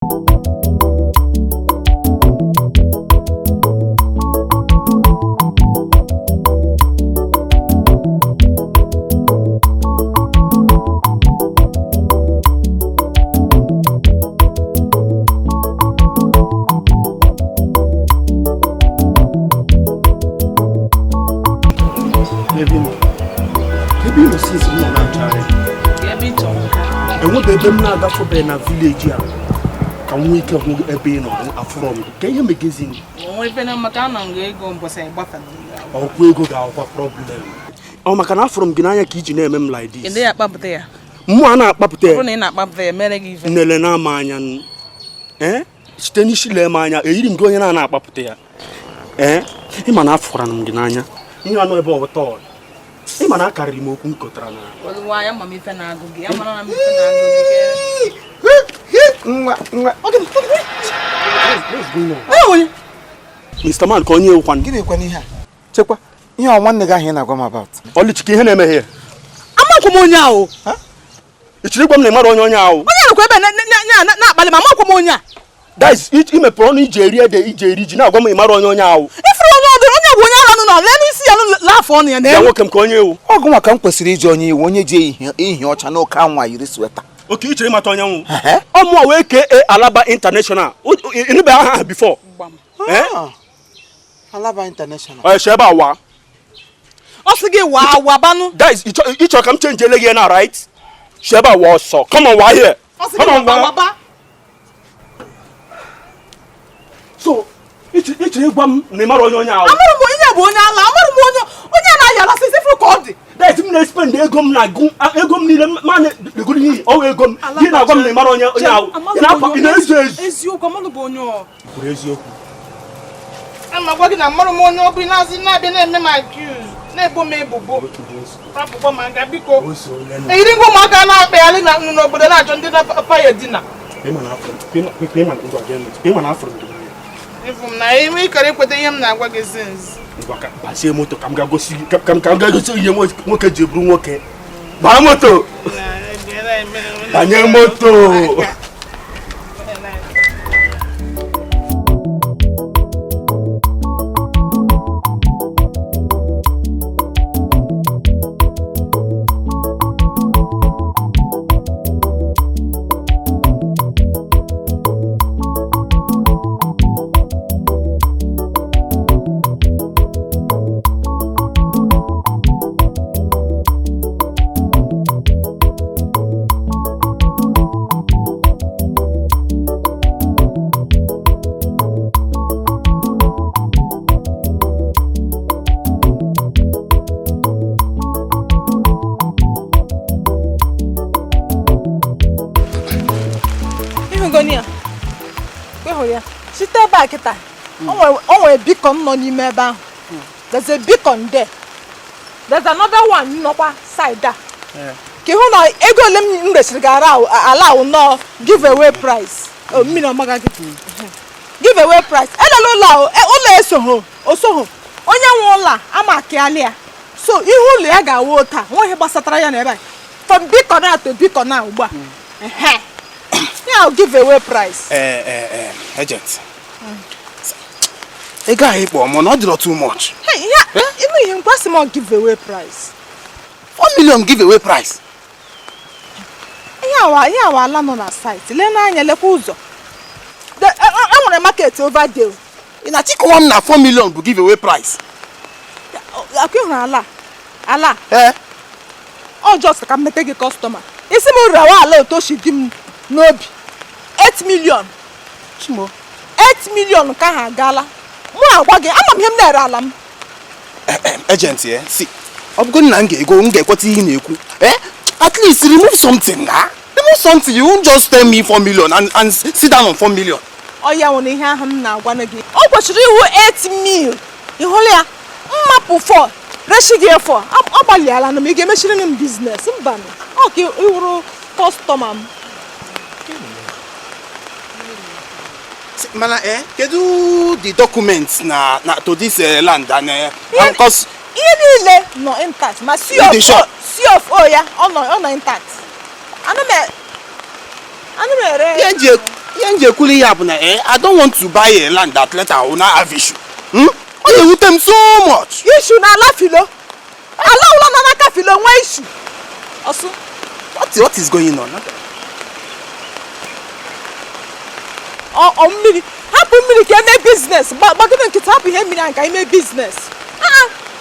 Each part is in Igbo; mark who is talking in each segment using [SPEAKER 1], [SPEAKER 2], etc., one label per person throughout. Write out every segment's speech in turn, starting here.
[SPEAKER 1] for Bena village, and we can go a bin from can you magazine? Only when I'm a can go was a buffer. Oh, we go out for problem. Oh, Macana from Ginaya kitchen name like this. And they are up there. Moana up there, running up there, Melody, Nelena Manyan. Eh? Stanish Lemania, eating going on up there. Eh? Him an Afran Ginanya. You are not about at all. Him an Akarimo Kunkotrana. Well, why am I Fanago? Mr. Man, call you one. Give me one here. Check what you are one nigga here about. Only chicken here. I'm not coming now. Huh? It's really one name on your now. Not by my Mocomonia. That's it. In a prony Jeria, the EJ now going on now. If you know, let me see a laugh on you and then welcome call you. Oh, go come proceed on you when you in your channel come while you this sweater. Okay, you tell me Matonyan. Oh, more wake Alaba International. You know before. Alaba International. Oh, Sheba wa. Also get wabanu. That is each come change again, right? Sheba was so. Come on, why here? Come on, Baba. So, it's one Nemaronia. That's me spend the gum like gum need a man the good oh gum you know gum the maronia now is you come on the bonio praise you I'm working on Moromono be now not been in my queues never may bobo papa man biko e didn't go magana barely no but I don't did a fire dinner payment after if I'm not carry with him now what is this I say moto come go see come go see you what can you bring okay ba moto banye moto Oh, a beacon no ni meba. There's a beacon there. There's another one no side there. Ki hu no ego lem English gara allow no giveaway price. Oh me no maga giveaway price. Elo la o le so ho. Oso ho. Onye nwola amaki alia. So ihu le ga water. Won he gbasatara ya na ebe. From beacon to beacon na ugba. I'll give away price. Agent. A guy, not too much. Hey, yeah, even you pass him on giveaway price. 4 million giveaway price. Yeah, land on our site. Lena and Yelekuzo. I want a market over there. In a chick one 4 million to give away price. Allah. Eh? Oh, just come take a customer. It's a more to she dim no 8 million. Chimo. 8 million can gala. More wagon. I'm him there, alam. Agent here. See, I'm going to go and get what he knew. At least remove something. Remove something. You won't just tell me 4 million and sit down on 4 million. Oh, yeah, when he hear him now, one again. Oh, but you 8 million. You hold map for. Therefor. I'm Baliala no make a machine in business. Okay, you customer. Mana can do the documents na to this land and because no intact. Ma see of yeah, on intact.
[SPEAKER 2] I don't want to buy a land that later I will not have issue. You with them so much.
[SPEAKER 1] Issue na lafilo. Allah na kafilo one issue. Also,
[SPEAKER 2] what is going on?
[SPEAKER 1] Mmiri. Happen mmiri ka eme business. Bagide nkita happen ihe mmiri anka eme business.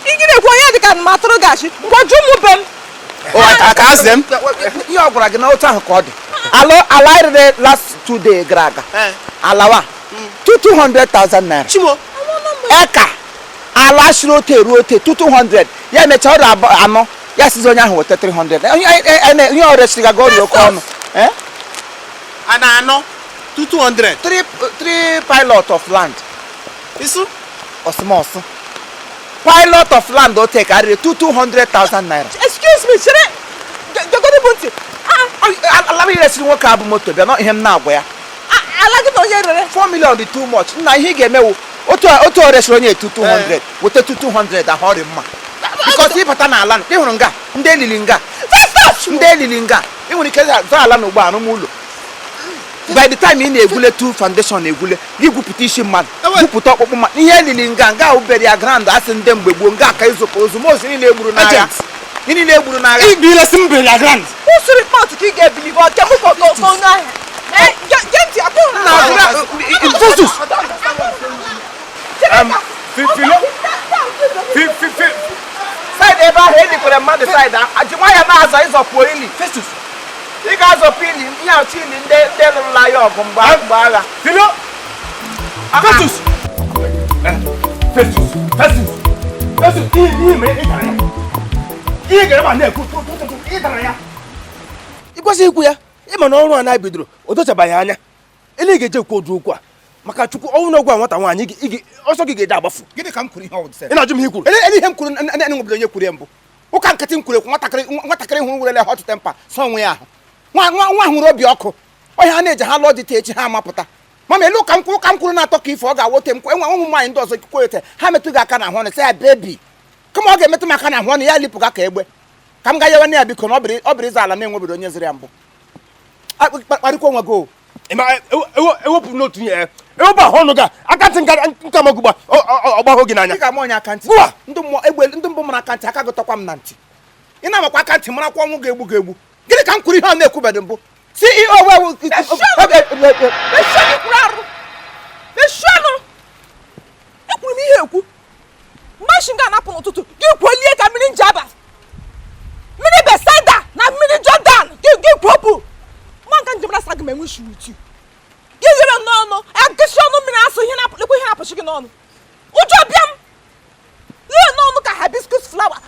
[SPEAKER 1] Igide kwa ya dika matoro gashi. Gwaju mu bem.
[SPEAKER 2] Oh, I can ask them.
[SPEAKER 3] You are going to know what I read last 2 days. Alawa 200,000 naira.
[SPEAKER 2] Chimo.
[SPEAKER 3] Eka. Ala rote 200. Yeah, me child ano. Yes, is only 300. You already go your corner. Eh?
[SPEAKER 2] And I know 200.
[SPEAKER 3] Three pilot of land.
[SPEAKER 2] Isu?
[SPEAKER 3] Osmoso. Pilot of land don't take 200,000 naira.
[SPEAKER 1] Excuse me, Chere. Jogori bunti.
[SPEAKER 3] Allow me to work out motor. They're not him now. Where?
[SPEAKER 1] I like it.
[SPEAKER 3] 4 million is too much. Now he gave me auto restaurant 200 with the 200 I hold him. Because if I land, they won't go. They linga. They linga. Even if I land no mulu. By the time in a gule 2 foundation, a gule, you go petition man. You put up man. Here linga, go bury a grand asking them we won't go. I suppose most in the Brunagans. In the Brunagans. If you listen to a grand.
[SPEAKER 1] Who's the report to get believe or can we go now? Get your
[SPEAKER 3] side ever head for the mother side. Why am I as of Poili? Festus. You guys are peeling, you are chilling, they don't lie off from Barbara. Philo? Festus! Festus, because you are even all one I bedroom, or don't buy Anya. Elegate code Rukwa. Makachukwu oh no go what I want also get that buff. Get a come out say. And I Jim Hiku. Any him couldn't and any of the Yakurembo. Who can't get him what a who will hot temper somewhere. One who rob Yoko. Why I need how Lord teach Hamapota. Mamma look I'm not talking for what him one mind does a quote. Hamatuga can I want to say baby. Come on, get me to my can I want ya lipugake. Come guy near because nobody's all name over on Yazrambo. I can't go. I hope not here. Honoga, I can't think I come about Hogina. I can't do more a can't take a top Nanti. You know, I can't him gebu. Get a come to on the Kubadumbo. CEO, well, the shadow. Help me here. Machine gun up to you, Polia coming in Jabba. Mini Besada, not Mini Jordan. Give Popu. Man can do a segment with you. You don't know. I guess you know me now, so you're not looking at chicken on. What job, yam? You know, look at hibiscus flower.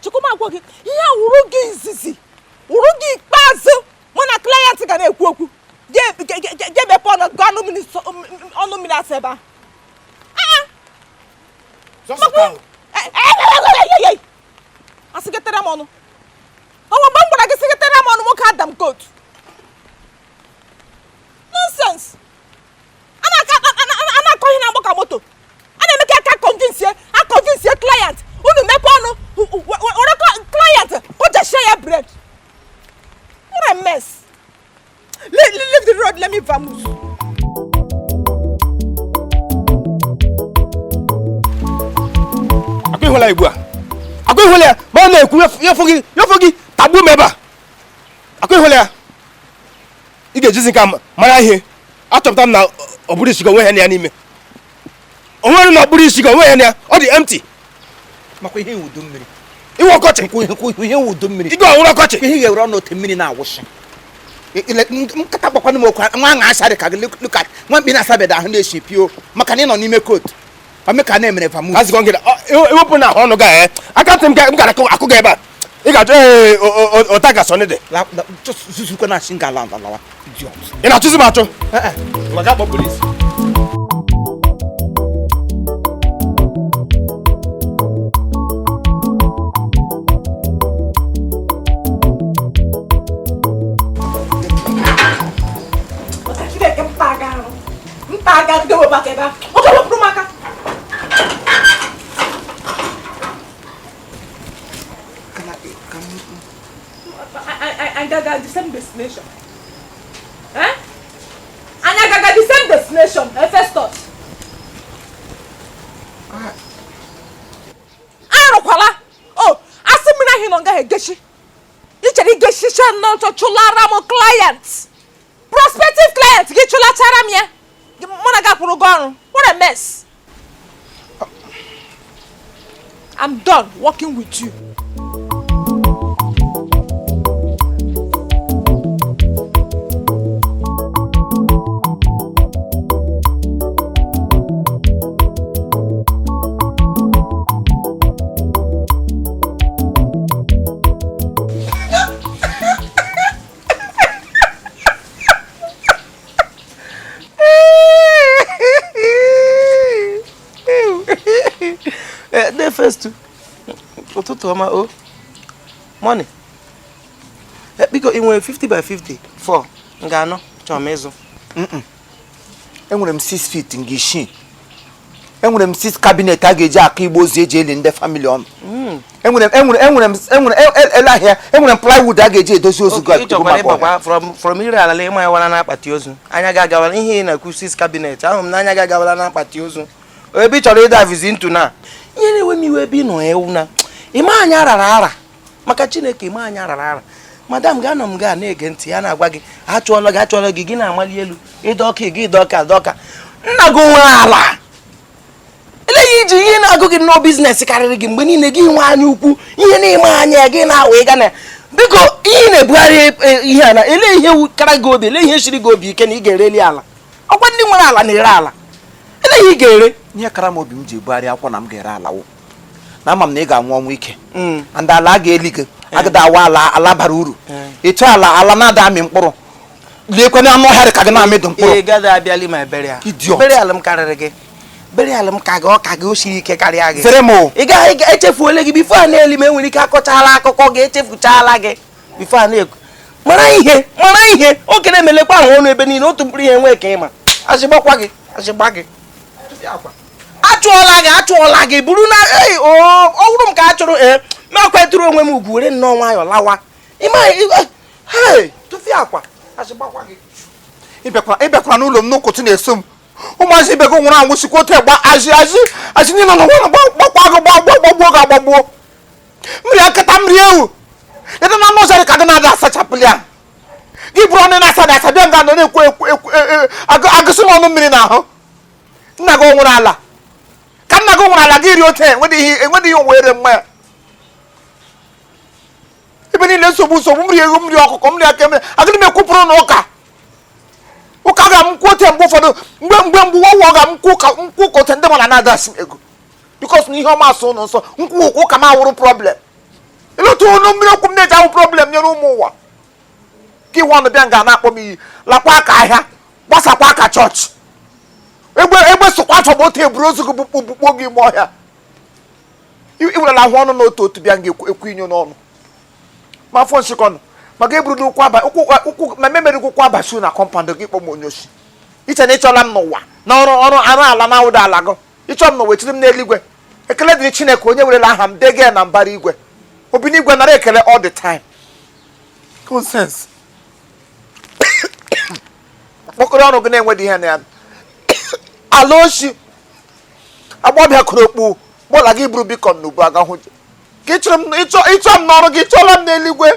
[SPEAKER 3] Chukuma working. Yeah, Urugi Zizi. Urugi Bazo. When a client can a cook. Get upon a gun on the Minaseba. I get them on. Oh, but I get them on what had them good. Nonsense. And I'm not calling a mokamoto. And I can't convince you. I convince your client. Who the Mepono or client who just share bread. What a mess. Leave the road, let me vamos. I can't hold you. I go here, man. You forget, tabu member. I go here. You get just come, man. Here, out of time now. Obudi go where any anime. Only no Obudi go where any. All the empty. Makwe he would do me. You walk out. He would do me. You go walk out. He will run out 10 minutes now washing. Mkataba mo kwa mwanga ashare ka look at one bina sabe da hande ship yo makane no nime coat I make a name in a as going to open a honor guy. I can't think I'm gonna go. I could get back. You got or take us on it. Just gonna sing a land. And I choose about you. What up, police?
[SPEAKER 1] Paga do bateba. O que pro maca? I got the same destination. Eh? And I got the same destination. First thought. Oh, asimina hinonga hegeshi. Icheri geshi channel to chulara mo clients. Prospective clients get chula charamia. Monaga purugon. What a mess. I'm done working with you.
[SPEAKER 3] First money. Because it went 50 by 50 for Ngano, Chomezo.
[SPEAKER 2] Enwere m 6 feet ngishi. Enwere m 6 cabinet a ga-eji aka Igbo zie jeli ndị family on. Enwere elahia, enwere m plywood a ga-eji edozi ozu
[SPEAKER 3] God. From here ala le ma wana na akpati ozu. Anya ga agawala ihe na ku 6 cabinet. Ahụ m na anya ga agawala na akpati ozu. Obi chọrọ dive into na. Ihe na-ewe m iwe bi no ewu na. Ima anya rara. Maka Chineke ima anya rara. Madam ga no m ga na-ege ntị ya na-agwa gị achọọla gị na-amali elu ịdọka nna go nwe ala eleghị iji ihe na-agụ gị no business karịrị gị mgbe niile gị nwe anya ukwu ihe na-eme anya gị na-awa ịga na biko ihe na-ebugharị ihe a na ele ihe kara gị obi ele ihe shiri gị obi ike na ị ga-ereli ala ọkwa ndị nwere ala na-ere ala eleghị ị ga-ere
[SPEAKER 2] ihe kara m obi m ji ebugharị akwa na m ga-ere ala wụ na ama m na ị ga-anwụ ọnwụ ike and ala ga-eli gị agada awa ala bara uru ịchọ ala na-ada amị mkpụrụ lekwe na anụ ọhịa ka gị na-amịdụ mkpụrụ
[SPEAKER 3] ị gaghị abịali ma burial m karịrị gị burial m ka gị ọka gị osiri ike karịa gị
[SPEAKER 2] zere m
[SPEAKER 3] ị gaghị echefuole gị bifo a na-eli ma enwere ike akọchala akụkọ gị echefuchala gị bifo a na-ekwu mara ihe oke na-emelekwa ahụ ọnụ ebe niile otu mkpụrụ ihe nwee ka ịma azịgbakwa gị achụọla gị bụrụ na ọ bụrụ m ka a chụrụ ma kwetụrụ onwe m ugwu were nnọọ nwayọ lawa tụfie akwa azịgbakwa gị
[SPEAKER 2] ịbịakwara n'ụlọ m n'ụkụtụ na-eso m ụmụazị ibe gị nwụrụ anwụ sikwa otu egba azị niile nọ gbakwa gị gbagbuo mmiri akata mmiri ewu leta na anụ ọzọ ka gị na-ada asachapụli ya gị bụrụ ọnụ na-asa bịa nga nọ na-ekwu agụsị m ọnụ mmiri n'ahụ nna gị nwụrụ ala ka nna gị nwụrụ ala gị rie ote enwedị ihe onwere mma ya ebe niile nsogbu mmiri ego mmiri ọkụkọ mmiri aka mmiri agịrị m ekwupụrụ na ụka ga m kwuo ote mgbe ụfọdụ mgbe ọwụọ ga m nkwụ ka ote ndị mana na-adasị m ego bikos na ihe ọma asụ ụnụ nsọ nkwụ ụkwụ ka m awụrụ problem ịlụtụ ọnụ mmiri okwu m na-eji awụ problem nyere ụmụ ụwa gị nwa ọnụ bịa nga na-akpọ m iyi lakwa aka ahịa gbasakwa aka chọọchị egbe sokwa afọ bụ otu eburu ozu gị bukpo gị ime ọhịa iwerela ahụ ọnụ na otu bịa nga ekwu inyo n'ọnụ ma afọ nshịkọnụ maka eburu ụkwụ ma memeri ụkwụ abasu na kọmpandụ gị kpọ m onye osi iche na ịchọla m n'ụwa na ọrụ ala na awụda ala gị ịchọ m na wechiri m n'eluigwe ekele dịrị Chineke onye werela aha m dege na mbara igwe obi n'igwe nara ekele all the time consens kpọkọrọ ọrụ gị na-enwedị ihe na ya ala oshi agbọbịa kụrụ okpu gbọla gị buru bikon n'ubu aga hụ ka ịchọ m n'ọrụ gị chọọla m n'eluigwe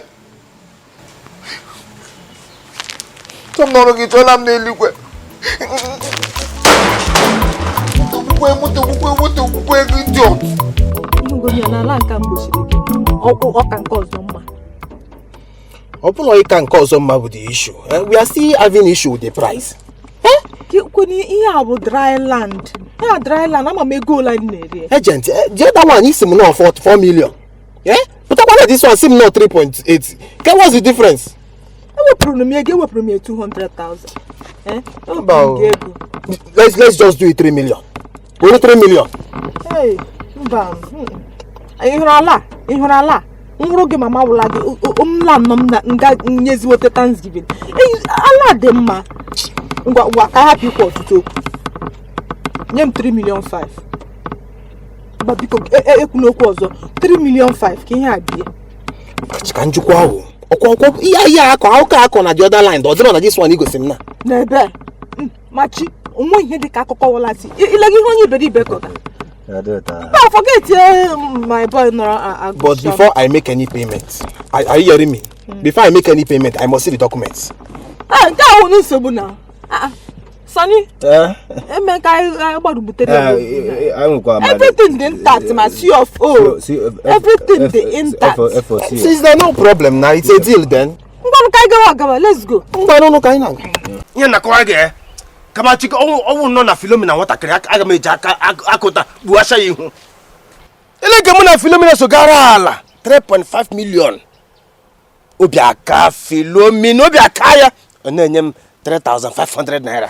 [SPEAKER 2] ogbugbe gị ndị
[SPEAKER 3] ọ bụrụ ịka nke ọzọ mma bụ the issue. We are still having issue with the price.
[SPEAKER 1] Ihe a bụ dry land. Ya dry land ama m ego ole anyị na-eri.
[SPEAKER 3] Agent, the other one is no 4 million. But what this one seem not 3.8. What's the difference?
[SPEAKER 1] Ewepụrụ m ego, ewepụrụ m 200,000.
[SPEAKER 3] Let's just do it 3 million. Only 3 million.
[SPEAKER 1] Hey, mba. Ihụrụ ala. Nwụrụ gị mama wụla gị omla nọ m na nga nyeziwote Thanksgiving. Ala dị mma. Ngwa ka hapụ ikwu ọtụtụ okwu. Nye m 3 million 5. Biko ekwu n'okwu ọzọ. 3 million 5 ka ihe a bie.
[SPEAKER 3] Chikanjukwu. Yeah, ako na the other line. The this one go sim na.
[SPEAKER 1] Nebe. Machi, onwe ihe dị ka akụkọ wọlati. Ilegi ihe onye iberibe kọta. Don't forget my boy Nora.
[SPEAKER 3] But before I make any payment, are you hearing me? Before I make any payment, I must see the documents.
[SPEAKER 1] That one is so now. Sonny, everything intact, my CFO. Everything intact.
[SPEAKER 3] Since there's no problem now, it's a deal then.
[SPEAKER 1] Let's go.
[SPEAKER 3] Kama chika owu no na Philomena watakiri aga meje akota buasha yihu. Elege mu na Philomena so gara ala 3.5 million. Obi aka Philomena obi aka ya na enyem 3,500 naira.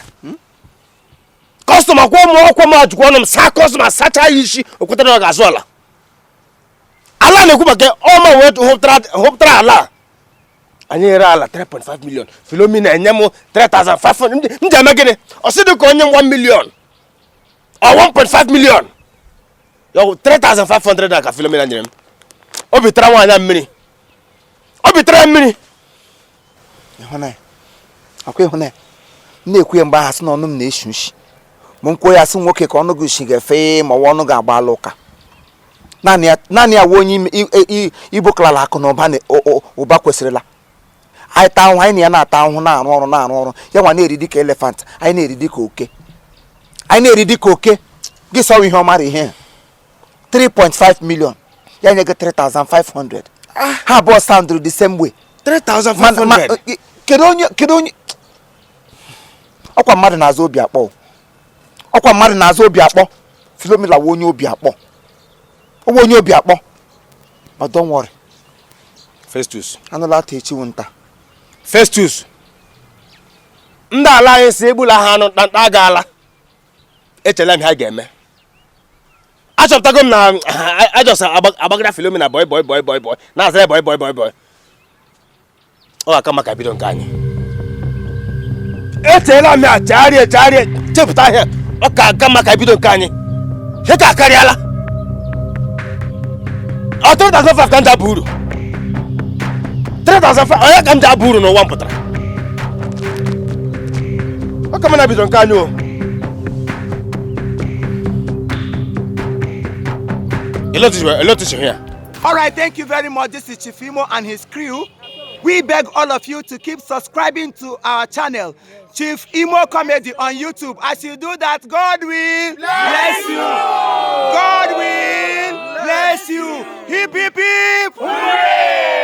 [SPEAKER 3] Customer kwa mo ajukwo no sa customer sacha yishi okwete na gazo ala. Ala na ku make all my way to hope tra ala. Anyị ere ala 3.5 million. Philomena enyem 3,500. Ndị amegene. Osido ko enyem 1 million. Or 1.5 million. Yo 3,500 ka Philomena nyem. Obi tra nwanya mmiri. Obi tra mmiri.
[SPEAKER 2] Ihona. Akwa ihona. Na-ekwe mgbe ha sị na ọnụ m na-eshushi. Mụ nkwo ya sị nwoke ka ọnụ gị shigefe ma ọnụ ga-agba alụka. Naanị ya onye Igbo klala akụ na ụba kwesịrịla. I town I na ata ahụ na-arụ ọrụ ya nwa na-eri dịka elephant anyị na-eri dịka oke gị saw ihe ọmara ihe 3.5 million ya nye gị 3,500 ha abụọ sound the same way
[SPEAKER 3] 3,500
[SPEAKER 2] kedu onye ọkwa mmadụ na-azụ obi akpọ Philomena wo onye obi akpọ but don't worry
[SPEAKER 3] Festus
[SPEAKER 2] anụla ata echiwu nta
[SPEAKER 3] Festus ndị ala anyị si egbula ha anụ na gaala echela m ha ga-eme achọpụtago m na ajọsa agbagara Philomena boy na-azara boy ọ aka maka bido nke anyị echela m ya chagharịa chepụta ihe ọ ka aka maka bido nke anyị ihe ka akarịala ọ 3,500 ka nja bụ uru 3,500 onye ka m ji abụ uru n'ụwa m pụtara ọ ka m na-bido nke anyị o here.
[SPEAKER 4] All right, thank you very much. This is Chief Imo and his crew. We beg all of you to keep subscribing to our channel, Chief Imo Comedy on YouTube. As you do that, God will bless you. God will bless you. Hip, hip, hip. Hooray!